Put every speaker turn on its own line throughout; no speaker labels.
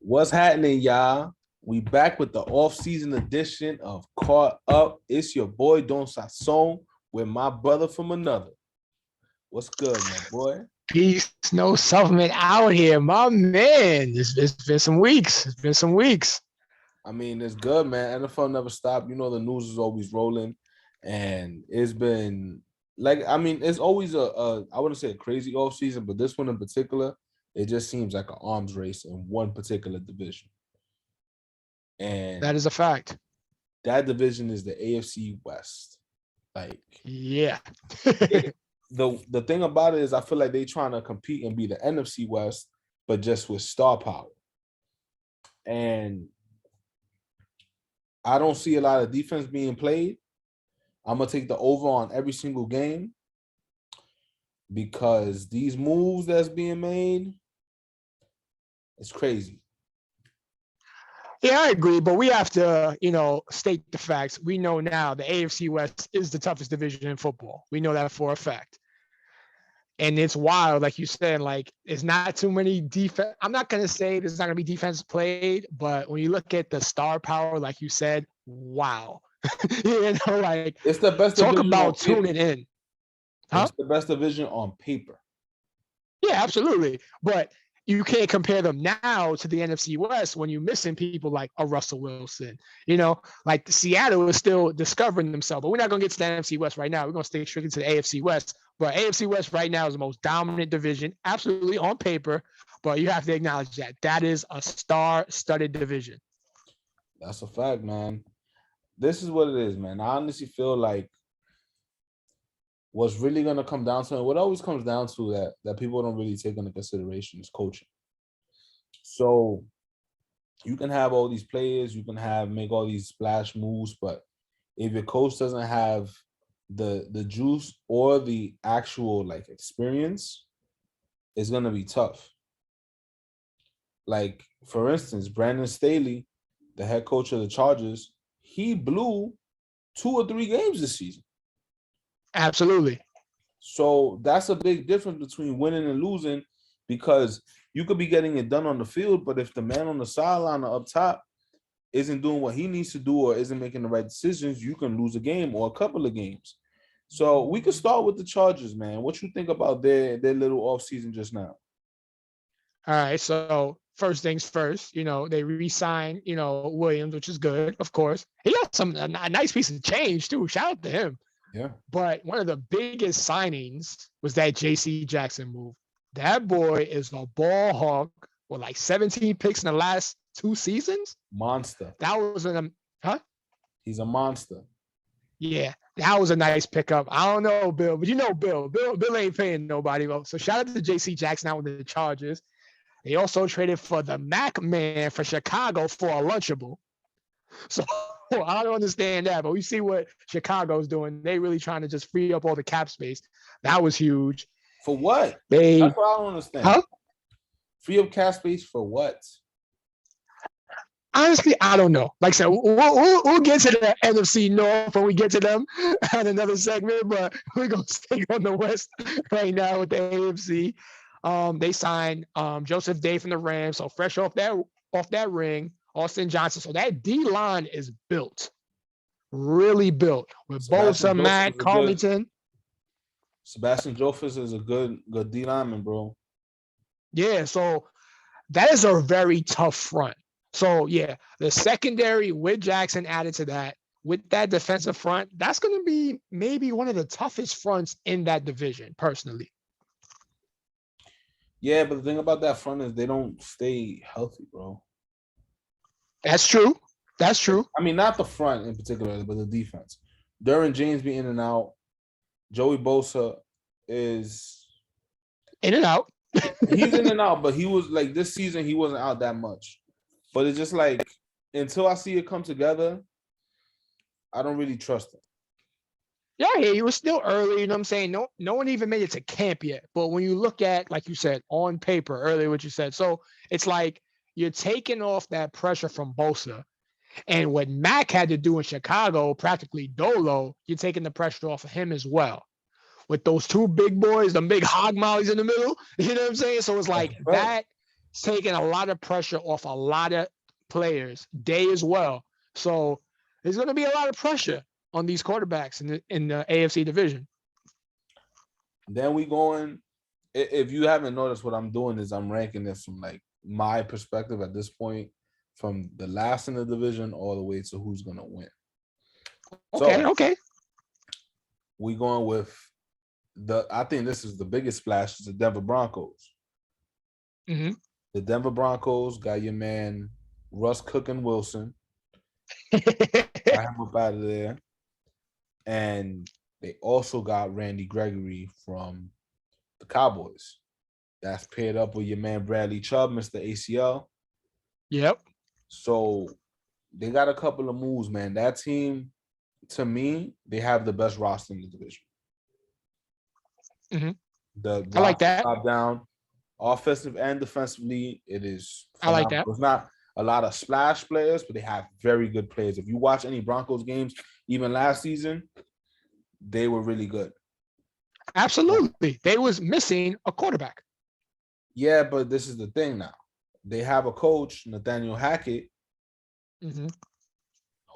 What's happening, y'all? We back with the off-season edition of Caught Up. It's your boy Don Sazon with my brother from another. What's good, my boy?
Peace, no supplement out here, my man. It's been some weeks. It's been some weeks.
I mean, it's good, man. NFL never stopped. You know, the news is always rolling, and it's been it's always I wouldn't say a crazy off-season, but this one in particular, it just seems like an arms race in one particular division. And
that is a fact.
That division is the AFC West.
Yeah.
The thing about it is I feel like they trying to compete and be the NFC West, but just with star power. And I don't see a lot of defense being played. I'm going to take the over on every single game because these moves that's being made, it's crazy.
Yeah, I agree, but we have to, state the facts. We know now the AFC West is the toughest division in football. We know that for a fact. And it's wild, like you said, it's not too many defense. I'm not going to say there's not going to be defense played, but when you look at the star power, like you said, wow.
It's the best
talk about tuning in.
Huh? It's the best division on paper.
Yeah, absolutely. But you can't compare them now to the NFC West when you're missing people like a Russell Wilson. Seattle is still discovering themselves. But we're not going to get to the NFC West right now. We're going to stay strictly to the AFC West. But AFC West right now is the most dominant division, absolutely on paper. But you have to acknowledge that. That is a star-studded division.
That's a fact, man. This is what it is, man. I honestly feel like what's really going to come down to, and what always comes down to that people don't really take into consideration is coaching. So you can have all these players, you can make all these splash moves, but if your coach doesn't have the juice or the actual experience, it's going to be tough. For instance, Brandon Staley, the head coach of the Chargers, he blew 2 or 3 games this season.
Absolutely.
So that's a big difference between winning and losing, because you could be getting it done on the field, but if the man on the sideline or up top isn't doing what he needs to do or isn't making the right decisions, you can lose a game or a couple of games. So we could start with the Chargers, man. What you think about their little offseason just now?
All right, so first things first, they re-signed, Williams, which is good, of course. He got a nice piece of change, too. Shout out to him.
Yeah.
But one of the biggest signings was that J.C. Jackson move. That boy is a ball hawk with 17 picks in the last 2 seasons.
Monster.
That was huh?
He's a monster.
Yeah, that was a nice pickup. I don't know, Bill, but Bill ain't paying nobody. So shout out to J.C. Jackson out with the Chargers. They also traded for the Mac Man for Chicago for a Lunchable. So I don't understand that, but we see what Chicago's doing. They really trying to just free up all the cap space. That was huge.
For what?
That's
what I don't understand.
Huh?
Free up cap space for what?
Honestly, I don't know. Like I said, we'll get to the NFC North when we get to them on another segment, but we're going to stay on the West right now with the AFC. They signed Joseph Day from the Rams, so fresh off that ring. Austin Johnson. So that D-line is built. Really built. With Bosa, Matt, Carlington.
Sebastian Joseph is a good D-lineman, bro.
Yeah, so that is a very tough front. So, yeah, the secondary with Jackson added to that, with that defensive front, that's going to be maybe one of the toughest fronts in that division, personally.
Yeah, but the thing about that front is they don't stay healthy, bro.
That's true.
I mean, not the front in particular, but the defense. Derwin James be in and out. Joey Bosa is
in and out.
He's in and out, but he was this season, he wasn't out that much. But it's just until I see it come together, I don't really trust it.
Yeah, he was still early, you know what I'm saying? No one even made it to camp yet. But when you look at, like you said, on paper, earlier what you said, so it's you're taking off that pressure from Bosa. And what Mac had to do in Chicago, practically dolo, you're taking the pressure off of him as well. With those 2 big boys, them big hog mollies in the middle, you know what I'm saying? So it's that taking a lot of pressure off a lot of players. Day as well. So there's going to be a lot of pressure on these quarterbacks in the AFC division.
Then we going. If you haven't noticed, what I'm doing is I'm ranking this from like my perspective at this point, from the last in the division all the way to who's gonna win.
Okay.
We going with I think this is the biggest splash is the Denver Broncos.
Mm-hmm.
The Denver Broncos got your man Russ Cookin Wilson. Got him up out of there. And they also got Randy Gregory from the Cowboys. That's paired up with your man Bradley Chubb, Mr. ACL.
Yep.
So they got a couple of moves, man. That team, to me, they have the best roster in the division.
Mm-hmm. I like that.
Top down, offensive and defensively, it is
phenomenal. I like that.
It's not a lot of splash players, but they have very good players. If you watch any Broncos games, even last season, they were really good.
Absolutely. They was missing a quarterback.
Yeah, but this is the thing now. They have a coach, Nathaniel Hackett.
Mm-hmm.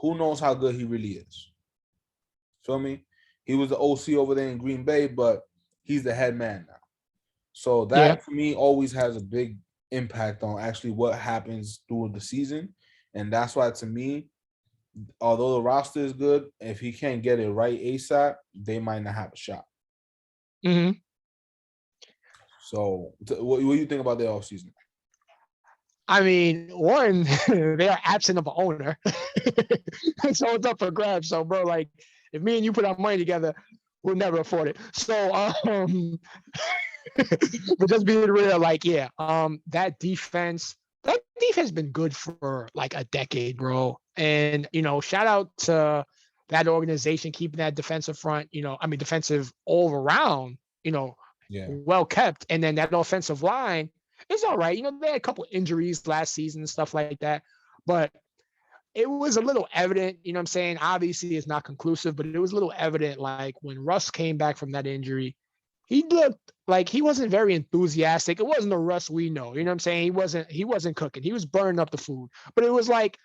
Who knows how good he really is? Feel me? He was the OC over there in Green Bay, but he's the head man now. So that, to me, always has a big impact on actually what happens through the season. And that's why, to me, although the roster is good, if he can't get it right ASAP, they might not have a shot.
Mm-hmm.
So what do you think about their offseason?
I mean, one, they are absent of an owner. So it's up for grabs. So, bro, like, if me and you put our money together, we'll never afford it. So, but just being real, like, that defense has been good for like a decade, bro. And, shout out to that organization keeping that defensive front, defensive all around, well kept. And then that offensive line is all right. They had a couple injuries last season and stuff like that. But it was a little evident, what I'm saying? Obviously, it's not conclusive, but it was a little evident, like, when Russ came back from that injury, he looked like he wasn't very enthusiastic. It wasn't the Russ we know. What I'm saying? He wasn't cooking. He was burning up the food. But it was like,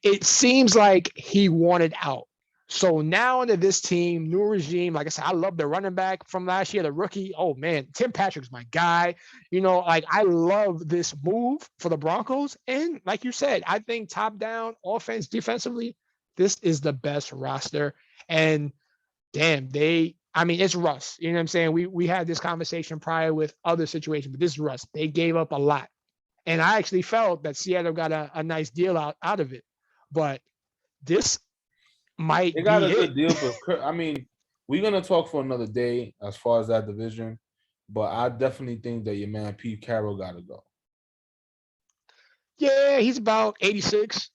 it seems like he wanted out. So now under this team, new regime, like I said, I love the running back from last year, the rookie. Oh, man, Tim Patrick's my guy. Like, I love this move for the Broncos. And like you said, I think top down, offense, defensively, this is the best roster. And damn, it's Russ. You know what I'm saying? We had this conversation prior with other situations, but this is Russ. They gave up a lot. And I actually felt that Seattle got a nice deal out of it. But this might
they got
be
a good
it.
deal, but I mean, we're gonna talk for another day as far as that division. But I definitely think that your man Pete Carroll gotta go.
Yeah, he's about 86.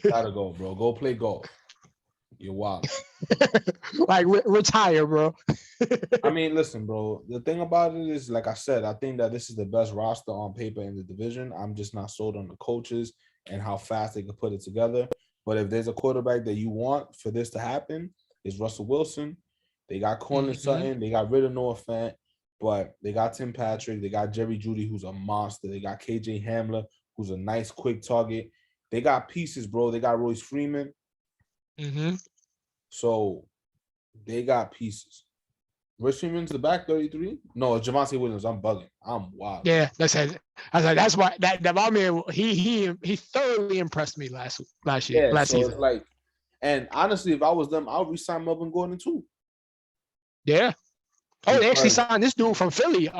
Gotta go, bro. Go play golf. You're wild.
Like, retire, bro.
I mean, listen, bro. The thing about it is, like I said, I think that this is the best roster on paper in the division. I'm just not sold on the coaches and how fast they can put it together. But if there's a quarterback that you want for this to happen, it's Russell Wilson. They got Cortland Sutton. They got rid of Noah Fant, but they got Tim Patrick. They got Jerry Jeudy, who's a monster. They got KJ Hamler, who's a nice, quick target. They got pieces, bro. They got Royce Freeman.
Mm-hmm.
So they got pieces. Royce Freeman's the back 33? No, it's Javonte Williams. I'm bugging. I'm wild.
Yeah, that's why that my man he thoroughly impressed me last year.
Yeah,
last
so
season.
It's like, and honestly, if I was them, I'll resign Melvin Gordon too.
Yeah. Oh, they actually signed this dude from Philly,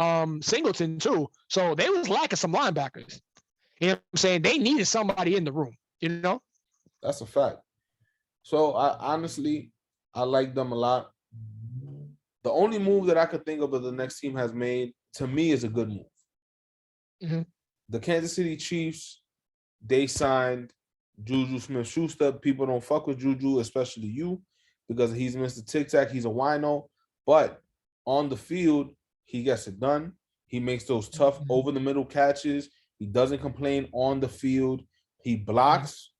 Singleton too. So they was lacking some linebackers. You know what I'm saying? They needed somebody in the room,
That's a fact. So I like them a lot. The only move that I could think of that the next team has made, to me, is a good move.
Mm-hmm.
The Kansas City Chiefs, they signed Juju Smith-Schuster. People don't fuck with Juju, especially you, because he's Mr. Tic-Tac. He's a wino. But on the field, he gets it done. He makes those tough over-the-middle catches. He doesn't complain on the field. He blocks.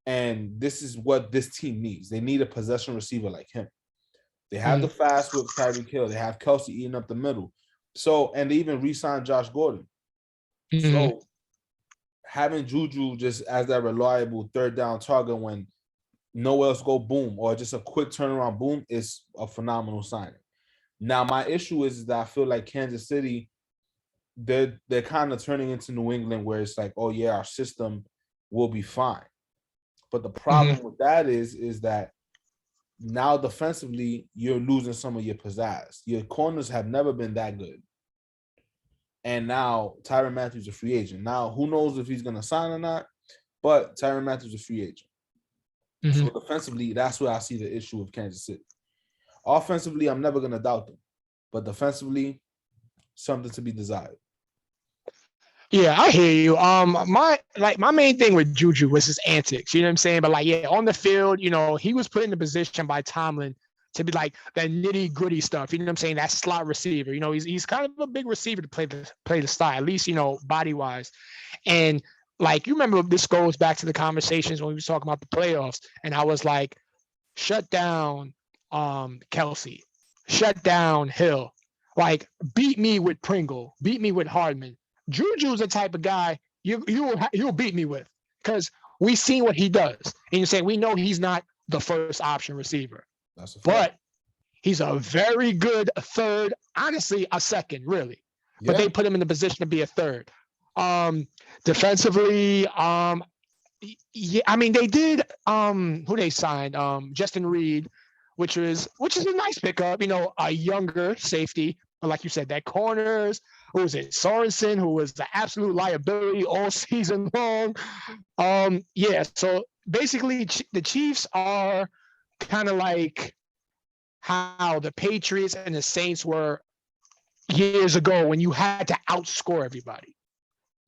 And this is what this team needs. They need a possession receiver like him. They have the fast with Tyreek Hill. They have Kelsey eating up the middle. So, and they even re-signed Josh Gordon.
Mm-hmm.
So having Juju just as that reliable third down target when nowhere else go boom, or just a quick turnaround boom is a phenomenal signing. Now, my issue is that I feel like Kansas City, they're kind of turning into New England where it's like, oh yeah, our system will be fine. But the problem with that is that now defensively, you're losing some of your pizzazz. Your corners have never been that good. And now Tyrann Mathieu a free agent. Now, who knows if he's going to sign or not, but Tyrann Mathieu a free agent.
Mm-hmm.
So defensively, that's where I see the issue with Kansas City. Offensively, I'm never going to doubt them. But defensively, something to be desired.
Yeah, I hear you. My main thing with Juju was his antics. You know what I'm saying? But like, yeah, on the field, he was put in the position by Tomlin to be like that nitty gritty stuff. You know what I'm saying? That slot receiver. He's kind of a big receiver to play the style, at least body wise. And like, you remember, this goes back to the conversations when we were talking about the playoffs, and I was like, shut down Kelsey, shut down Hill, like beat me with Pringle, beat me with Hardman. Juju's the type of guy you'll beat me with, because we seen what he does. And you're saying we know he's not the first option receiver, but he's a very good third, honestly, a second, really. Yeah. But they put him in the position to be a third. Defensively, yeah, I mean, they did who they signed, Justin Reed, which is a nice pickup, a younger safety. But like you said, that corners, who was it? Sorensen, who was the absolute liability all season long. Yeah, so basically the Chiefs are kind of like how the Patriots and the Saints were years ago, when you had to outscore everybody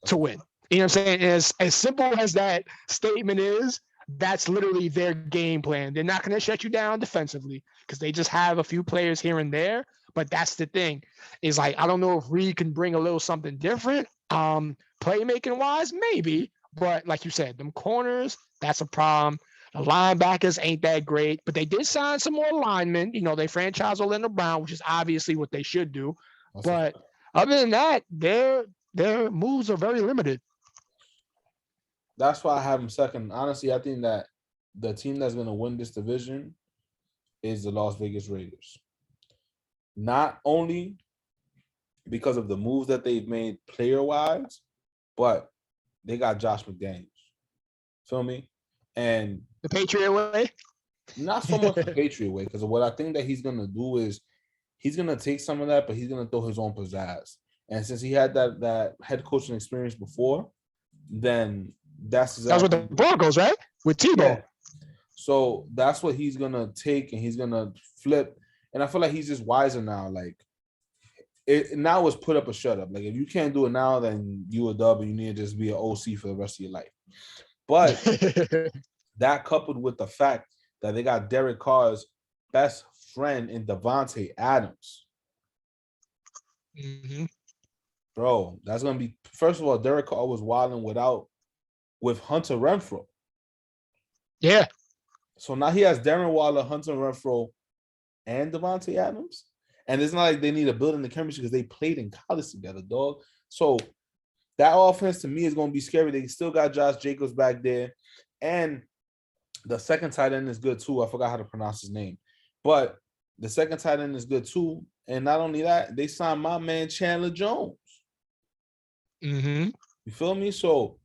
to win. You know what I'm saying? As simple as that statement is, that's literally their game plan. They're not going to shut you down defensively because they just have a few players here and there. But that's the thing, is like, I don't know if Reed can bring a little something different. Playmaking wise, maybe. But like you said, them corners, that's a problem. The linebackers ain't that great, but they did sign some more linemen. They franchised Orlando Brown, which is obviously what they should do. But other than that, their moves are very limited.
That's why I have them second. Honestly, I think that the team that's going to win this division is the Las Vegas Raiders. Not only because of the moves that they've made player-wise, but they got Josh McDaniels. Feel me? And
the Patriot way?
Not so much the Patriot way, because what I think that he's going to do is he's going to take some of that, but he's going to throw his own pizzazz. And since he had that head coaching experience before, then that's exactly...
That was with the Broncos, right? With Tebow. Yeah.
So that's what he's going to take, and he's going to flip. And I feel like he's just wiser now. Like, now it's put up or shut up. Like, if you can't do it now, then you a dub, and you need to just be an OC for the rest of your life. But that coupled with the fact that they got Derek Carr's best friend in Devontae Adams.
Mm-hmm.
Bro, that's going to be... First of all, Derek Carr was wilding with Hunter Renfrow.
Yeah.
So now he has Darren Waller, Hunter Renfrow, and Devontae Adams. And it's not like they need to build in the chemistry because they played in college together, dog. So that offense to me is going to be scary. They still got Josh Jacobs back there. And the second tight end is good too. I forgot how to pronounce his name. But the second tight end is good too. And not only that, they signed my man Chandler Jones.
Mm-hmm.
You feel me? So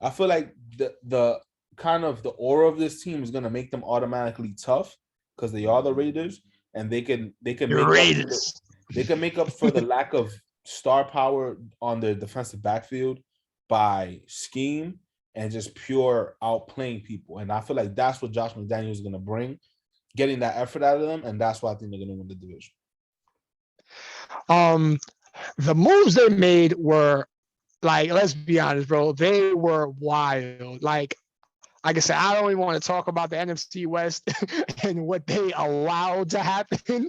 I feel like the kind of the aura of this team is going to make them automatically tough because they are the Raiders. And they can make up for the lack of star power on their defensive backfield by scheme and just pure outplaying people. And I feel like that's what Josh McDaniels is going to bring, getting that effort out of them, and that's why I think they're going to win the division.
The moves they made were, like, let's be honest, bro, they were wild. Like I said, I don't even want to talk about the NFC West and what they allowed to happen,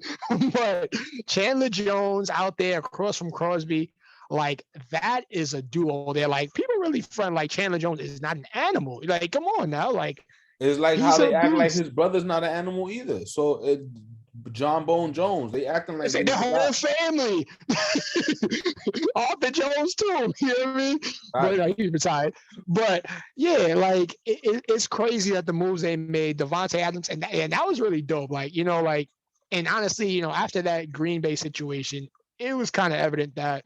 but Chandler Jones out there across from Crosby, like, that is a duo. They're like, people really front like Chandler Jones is not an animal. Like, come on now. Like,
it's like how they act like his brother's not an animal either. So John Bone Jones. They acting like
It's like the whole family. Arthur Jones too. You know what I mean? But he's retired. But yeah, like it's crazy that the moves they made, Devontae Adams, and that was really dope. Like, you know, like, and honestly, you know, after that Green Bay situation, it was kind of evident that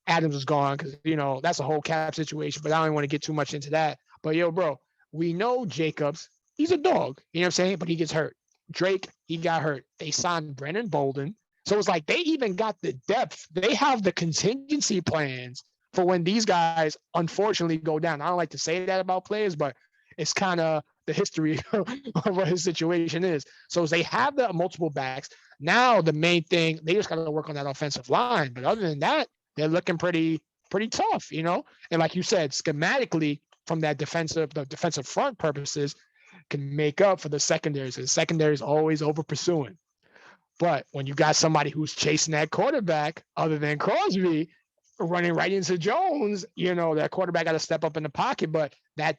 Adams was gone because, you know, that's a whole cap situation. But I don't want to get too much into that. But yo, bro, we know Jacobs, he's a dog. You know what I'm saying? But he gets hurt. Drake, he got hurt. They signed Brennan Bolden. So it's like they even got the depth. They have the contingency plans for when these guys unfortunately go down. I don't like to say that about players, but it's kind of the history of what his situation is. So they have the multiple backs. Now the main thing, they just got to work on that offensive line. But other than that, they're looking pretty tough, you know? And like you said, schematically, from the defensive front purposes, can make up for the secondaries. The secondary is always over pursuing. But when you got somebody who's chasing that quarterback, other than Crosby, running right into Jones, you know, that quarterback got to step up in the pocket. But that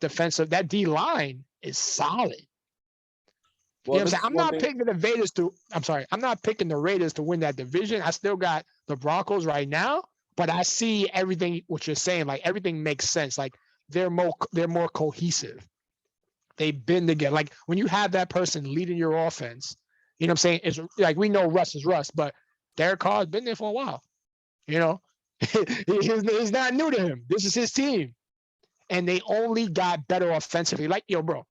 D line is solid. Well, you know what I'm saying? I'm not picking the Raiders to win that division. I still got the Broncos right now, but I see everything what you're saying. Like, everything makes sense. Like, they're more cohesive. They've been together. Like, when you have that person leading your offense, you know what I'm saying? It's like, we know Russ is Russ, but Derek Carr's been there for a while. You know, it's not new to him. This is his team. And they only got better offensively. Like, yo, bro,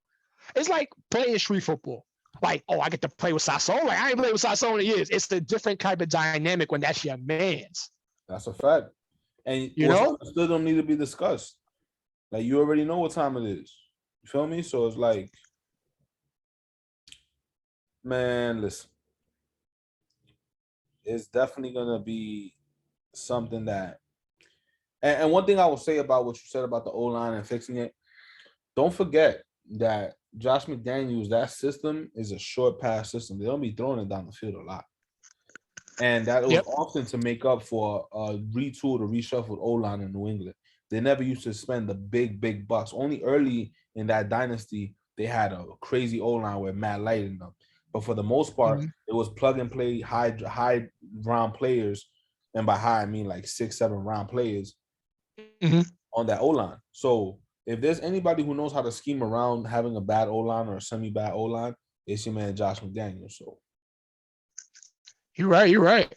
it's like playing street football. Like, oh, I get to play with Sazon. Like, I ain't played with Sazon in years. It's a different type of dynamic when that's your man's.
That's a fact. And
you know,
still don't need to be discussed. Like, you already know what time it is. You feel me? So it's like, man, listen. It's definitely gonna be something that, and one thing I will say about what you said about the O-line and fixing it, don't forget that Josh McDaniels, that system is a short pass system. They don't be throwing it down the field a lot. And that was often to make up for a retooled or reshuffled O-line in New England. They never used to spend the big bucks. Only early in that dynasty, they had a crazy O-line with Matt Light in them. But for the most part, it was plug and play, high round players. And by high, I mean like 6-7 round players on that O-line. So if there's anybody who knows how to scheme around having a bad O-line or a semi-bad O-line, it's your man Josh McDaniels. So
you're right.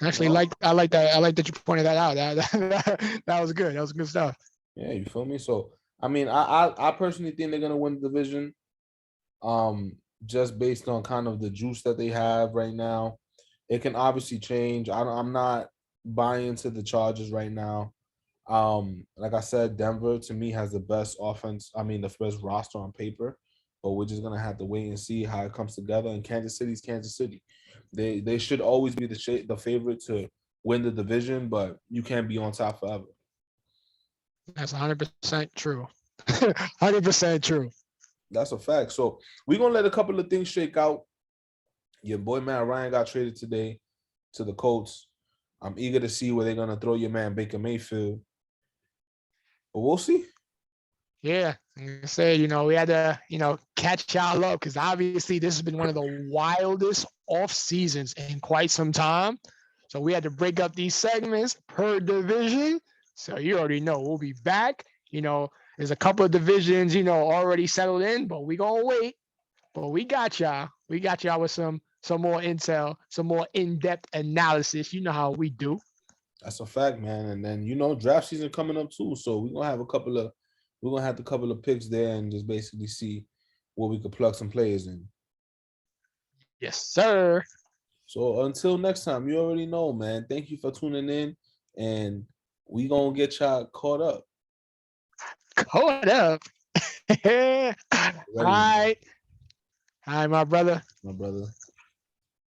Actually, I like that you pointed that out. That was good. That was good stuff.
Yeah, you feel me? So I mean, I personally think they're gonna win the division. Just based on kind of the juice that they have right now. It can obviously change. I'm not buying into the Chargers right now. Like I said, Denver to me has the best offense. I mean, the best roster on paper, but we're just gonna have to wait and see how it comes together. And Kansas City's Kansas City. They should always be the favorite to win the division, but you can't be on top forever.
That's 100% true. 100% true.
That's a fact. So we're gonna let a couple of things shake out. Your boy Matt Ryan got traded today to the Colts. I'm eager to see where they're gonna throw your man Baker Mayfield. But we'll see.
Yeah, like I said, you know, we had to, you know, catch y'all up because obviously this has been one of the wildest off seasons in quite some time. So we had to break up these segments per division. So you already know we'll be back. You know, there's a couple of divisions, you know, already settled in, but we gonna wait. But we got y'all. We got y'all with some more intel, some more in-depth analysis. You know how we do.
That's a fact, man. And then, you know, draft season coming up too. So we're gonna have a couple of picks there and just basically see where we could plug some players in.
Yes, sir.
So until next time, you already know, man. Thank you for tuning in, and we gonna get y'all caught up.
Caught up. All right. Hi, my brother.
My brother.